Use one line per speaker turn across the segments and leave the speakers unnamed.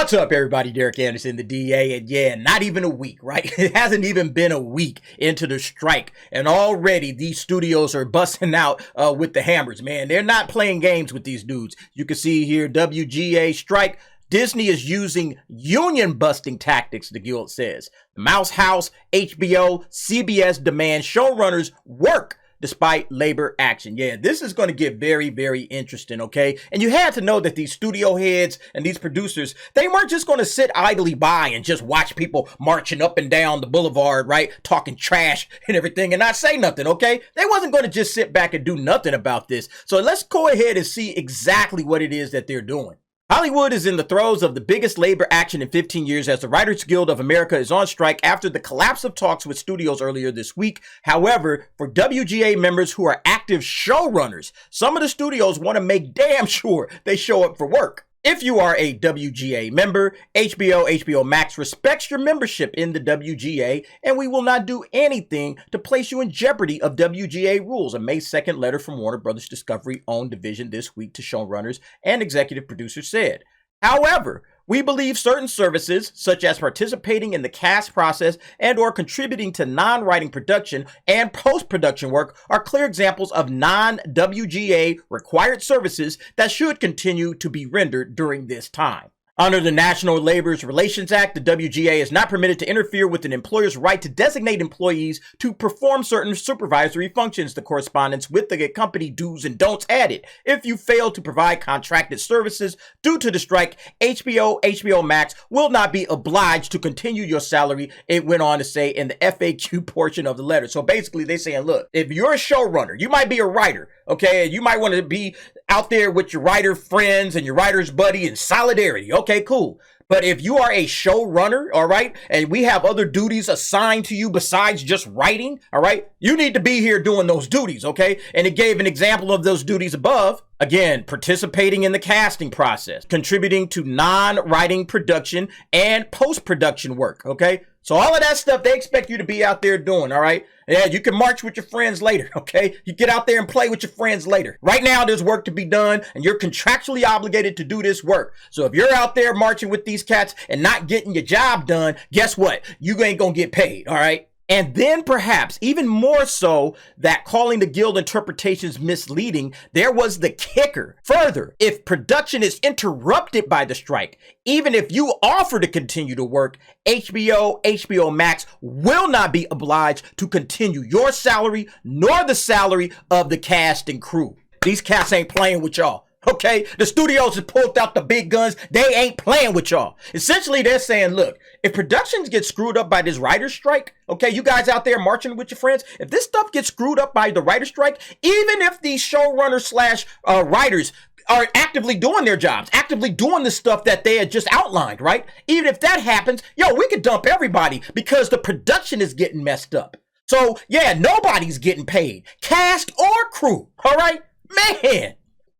What's up, everybody? Derek Anderson, the DA, and yeah, not even a week, right? It hasn't even been a week into the strike, and already these studios are busting out with the hammers, man. They're not playing games with these dudes. You can see here, WGA strike. Disney is using union-busting tactics, the Guild says. The Mouse House, HBO, CBS demand showrunners work despite labor action. Yeah, this is going to get very, very interesting, okay? And you had to know that these studio heads and these producers, they weren't just going to sit idly by and just watch people marching up and down the boulevard, right? Talking trash and everything and not say nothing, okay? They wasn't going to just sit back and do nothing about this. So let's go ahead and see exactly what it is that they're doing. Hollywood is in the throes of the biggest labor action in 15 years as the Writers Guild of America is on strike after the collapse of talks with studios earlier this week. However, for WGA members who are active showrunners, some of the studios want to make damn sure they show up for work. If you are a WGA member, HBO Max respects your membership in the WGA, and we will not do anything to place you in jeopardy of WGA rules. A May 2nd letter from Warner Brothers Discovery-owned division this week to showrunners and executive producers said. However, we believe certain services, such as participating in the cast process and or contributing to non-writing production and post-production work, are clear examples of non-WGA required services that should continue to be rendered during this time. Under the National Labor Relations Act, the WGA is not permitted to interfere with an employer's right to designate employees to perform certain supervisory functions. The correspondence with the company do's and don'ts added. If you fail to provide contracted services due to the strike, HBO Max will not be obliged to continue your salary, it went on to say in the FAQ portion of the letter. So basically they're saying, look, if you're a showrunner, you might be a writer, okay, you might want to be out there with your writer friends and your writer's buddy in solidarity. Okay, cool. But if you are a showrunner, all right, and we have other duties assigned to you besides just writing, all right, you need to be here doing those duties, okay? And it gave an example of those duties above. Again, participating in the casting process, contributing to non-writing production and post-production work, okay? So all of that stuff they expect you to be out there doing, all right? Yeah, you can march with your friends later, okay? You get out there and play with your friends later. Right now, there's work to be done, and you're contractually obligated to do this work. So if you're out there marching with these cats and not getting your job done, guess what? You ain't gonna get paid, all right? And then perhaps even more so that calling the guild interpretations misleading, there was the kicker. Further, if production is interrupted by the strike, even if you offer to continue to work, HBO Max will not be obliged to continue your salary nor the salary of the cast and crew. These cats ain't playing with y'all. Okay, the studios have pulled out the big guns. They ain't playing with y'all. Essentially, they're saying, look, if productions get screwed up by this writer's strike, okay, you guys out there marching with your friends, if this stuff gets screwed up by the writer's strike, even if these showrunners slash writers are actively doing their jobs, actively doing the stuff that they had just outlined, right? Even if that happens, yo, we could dump everybody because the production is getting messed up. So, yeah, nobody's getting paid, cast or crew, all right? Man.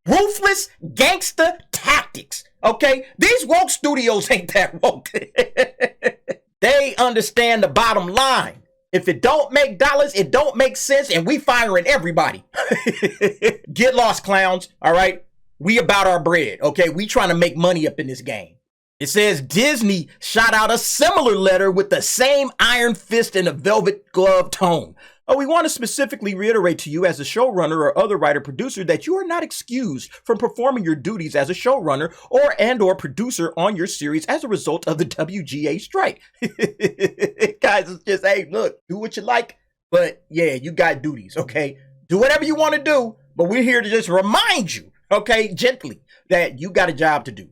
Ruthless gangster tactics, okay? These woke studios ain't that woke. They understand the bottom line. If it don't make dollars, it don't make sense, and we firing everybody. Get lost, clowns, all right? We about our bread, okay? We trying to make money up in this game. It says Disney shot out a similar letter with the same iron fist and a velvet glove tone. We want to specifically reiterate to you as a showrunner or other writer-producer that you are not excused from performing your duties as a showrunner or producer on your series as a result of the WGA strike. Guys, it's just, hey, look, do what you like, but yeah, you got duties, okay? Do whatever you want to do, but we're here to just remind you, okay, gently, that you got a job to do.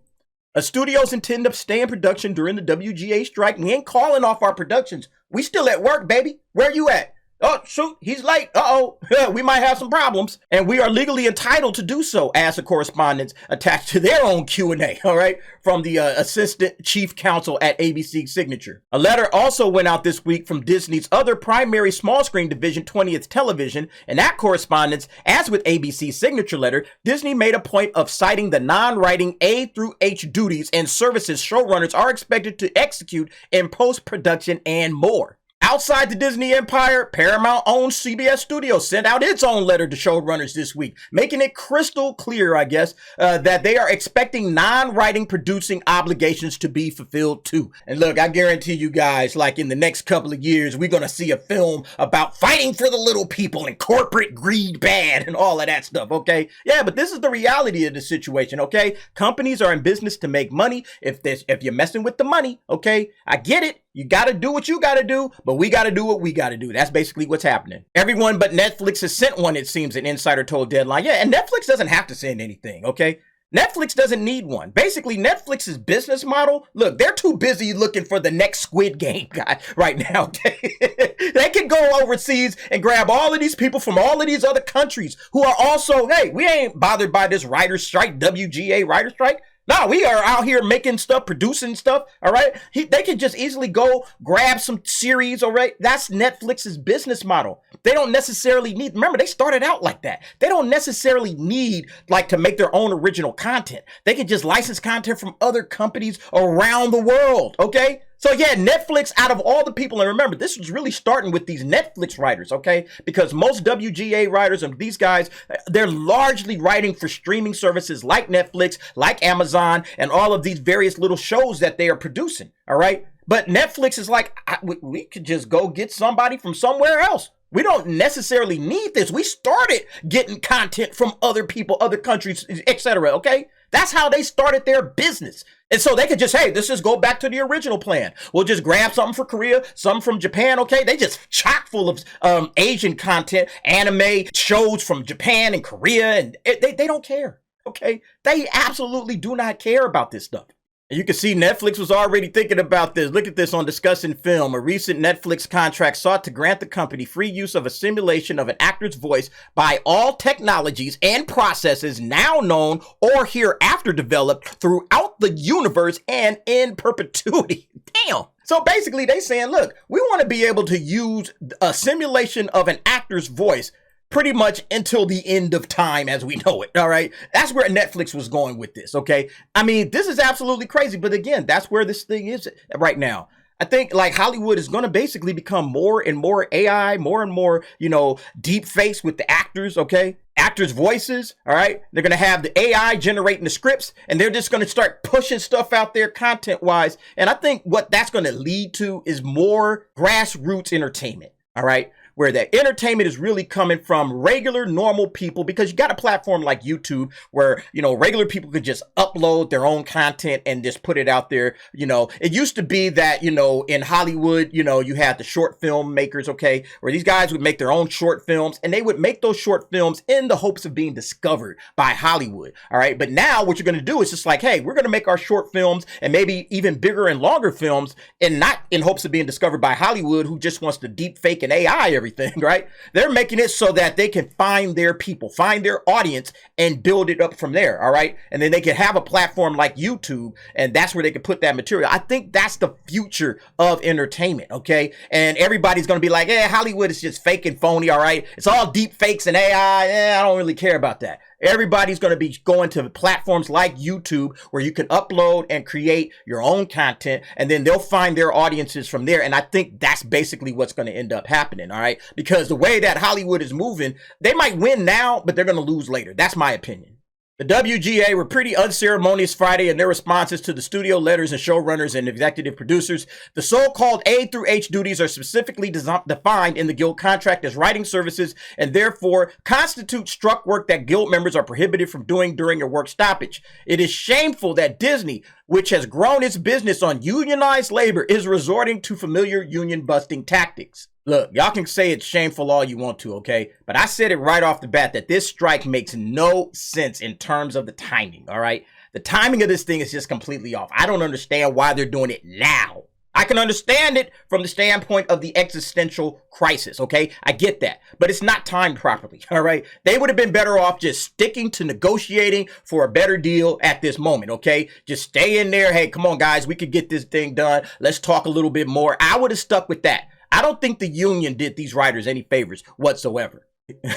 Studios intend to stay in production during the WGA strike. We ain't calling off our productions. We still at work, baby. Where you at? Oh, shoot, he's late. Uh-oh, we might have some problems. And we are legally entitled to do so, as the correspondents attached to their own Q&A, all right, from the assistant chief counsel at ABC Signature. A letter also went out this week from Disney's other primary small screen division, 20th Television. And that correspondence, as with ABC's signature letter, Disney made a point of citing the non-writing A through H duties and services showrunners are expected to execute in post-production and more. Outside the Disney empire, Paramount-owned CBS Studios sent out its own letter to showrunners this week, making it crystal clear, I guess, that they are expecting non-writing producing obligations to be fulfilled too. And look, I guarantee you guys, like in the next couple of years, we're going to see a film about fighting for the little people and corporate greed bad and all of that stuff, okay? Yeah, but this is the reality of the situation, okay? Companies are in business to make money. If you're messing with the money, okay, I get it. You got to do what you got to do, but we got to do what we got to do. That's basically what's happening. Everyone but Netflix has sent one, it seems, an insider told Deadline. Yeah, and Netflix doesn't have to send anything, okay? Netflix doesn't need one. Basically, Netflix's business model, look, they're too busy looking for the next Squid Game guy right now. They can go overseas and grab all of these people from all of these other countries who are also, hey, we ain't bothered by this writer's strike, WGA writer's strike. No, we are out here making stuff, producing stuff, all right? They can just easily go grab some series, all right? That's Netflix's business model. They don't necessarily need, remember, they started out like that. They don't necessarily need, like, to make their own original content. They can just license content from other companies around the world, okay? So yeah, Netflix, out of all the people, and remember, this was really starting with these Netflix writers, okay? Because most WGA writers and these guys, they're largely writing for streaming services like Netflix, like Amazon, and all of these various little shows that they are producing, all right? But Netflix is like, we could just go get somebody from somewhere else. We don't necessarily need this. We started getting content from other people, other countries, etc., okay? That's how they started their business. And so they could just, hey, let's just go back to the original plan. We'll just grab something for Korea, something from Japan, okay? They just chock full of Asian content, anime, shows from Japan and Korea, and they don't care, okay? They absolutely do not care about this stuff. And you can see Netflix was already thinking about this. Look at this on Discussing Film. A recent Netflix contract sought to grant the company free use of a simulation of an actor's voice by all technologies and processes now known or hereafter developed throughout the universe and in perpetuity. Damn. So basically they saying, look, we want to be able to use a simulation of an actor's voice pretty much until the end of time as we know it, all right? That's where Netflix was going with this, okay? I mean, this is absolutely crazy, but again, that's where this thing is right now. I think like Hollywood is going to basically become more and more AI, more and more, you know, deep fakes with the actors, okay? Actors' voices, all right? They're going to have the AI generating the scripts, and they're just going to start pushing stuff out there content-wise. And I think what that's going to lead to is more grassroots entertainment, all right? Where the entertainment is really coming from regular, normal people, because you got a platform like YouTube where, you know, regular people could just upload their own content and just put it out there. You know, it used to be that, you know, in Hollywood, you know, you had the short film makers, okay, where these guys would make their own short films, and they would make those short films in the hopes of being discovered by Hollywood, all right? But now what you're going to do is just like, hey, we're going to make our short films and maybe even bigger and longer films, and not in hopes of being discovered by Hollywood, who just wants to deep fake and AI everything, right? They're making it so that they can find their people, find their audience, and build it up from there, all right? And then they can have a platform like YouTube, and that's where they can put that material. I think that's the future of entertainment, okay? And everybody's going to be like, Hollywood is just fake and phony, all right? It's all deep fakes and AI. I don't really care about that. Everybody's going to be going to platforms like YouTube where you can upload and create your own content, and then they'll find their audiences from there. And I think that's basically what's going to end up happening, all right? Because the way that Hollywood is moving, they might win now, but they're going to lose later. That's my opinion. The WGA were pretty unceremonious Friday in their responses to the studio letters and showrunners and executive producers. The so-called A through H duties are specifically defined in the Guild contract as writing services and therefore constitute struck work that Guild members are prohibited from doing during a work stoppage. It is shameful that Disney, which has grown its business on unionized labor, is resorting to familiar union-busting tactics. Look, y'all can say it's shameful all you want to, okay? But I said it right off the bat that this strike makes no sense in terms of the timing, all right? The timing of this thing is just completely off. I don't understand why they're doing it now. I can understand it from the standpoint of the existential crisis, okay? I get that, but it's not timed properly, all right? They would have been better off just sticking to negotiating for a better deal at this moment, okay? Just stay in there. Hey, come on, guys, we could get this thing done. Let's talk a little bit more. I would have stuck with that. I don't think the union did these writers any favors whatsoever.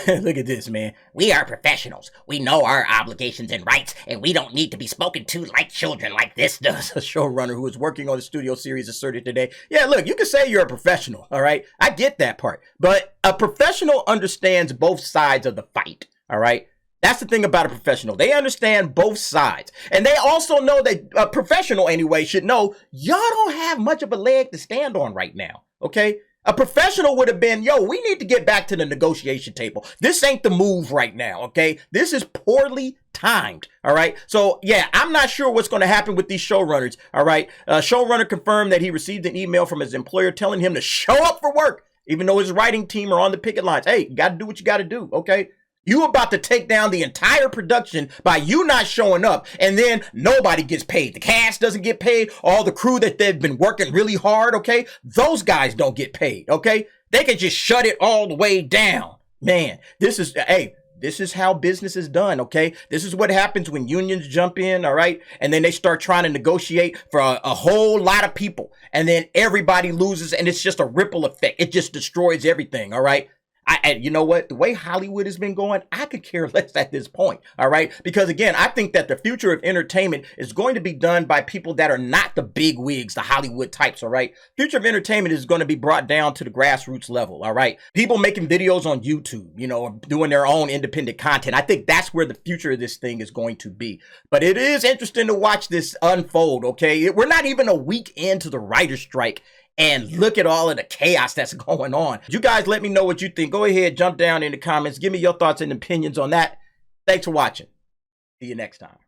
Look at this, man. We are professionals. We know our obligations and rights, and we don't need to be spoken to like children like this does. A showrunner who is working on the studio series asserted today. Yeah, look, you can say you're a professional, all right? I get that part. But a professional understands both sides of the fight, all right? That's the thing about a professional. They understand both sides. And they also know that a professional, anyway, should know y'all don't have much of a leg to stand on right now, okay? A professional would have been, yo, we need to get back to the negotiation table. This ain't the move right now, okay? This is poorly timed, all right? So, yeah, I'm not sure what's going to happen with these showrunners, all right? Showrunner confirmed that he received an email from his employer telling him to show up for work, even though his writing team are on the picket lines. Hey, you got to do what you got to do, okay? You about to take down the entire production by you not showing up, and then nobody gets paid. The cast doesn't get paid. All the crew that they've been working really hard, okay? Those guys don't get paid, okay? They can just shut it all the way down. Man, this is how business is done, okay? This is what happens when unions jump in, all right? And then they start trying to negotiate for a whole lot of people. And then everybody loses, and it's just a ripple effect. It just destroys everything, all right? And you know what? The way Hollywood has been going, I could care less at this point, all right? Because again, I think that the future of entertainment is going to be done by people that are not the big wigs, the Hollywood types, all right? Future of entertainment is going to be brought down to the grassroots level, all right? People making videos on YouTube, you know, doing their own independent content. I think that's where the future of this thing is going to be. But it is interesting to watch this unfold, okay? We're not even a week into the writer's strike, and look at all of the chaos that's going on. You guys let me know what you think. Go ahead, jump down in the comments. Give me your thoughts and opinions on that. Thanks for watching. See you next time.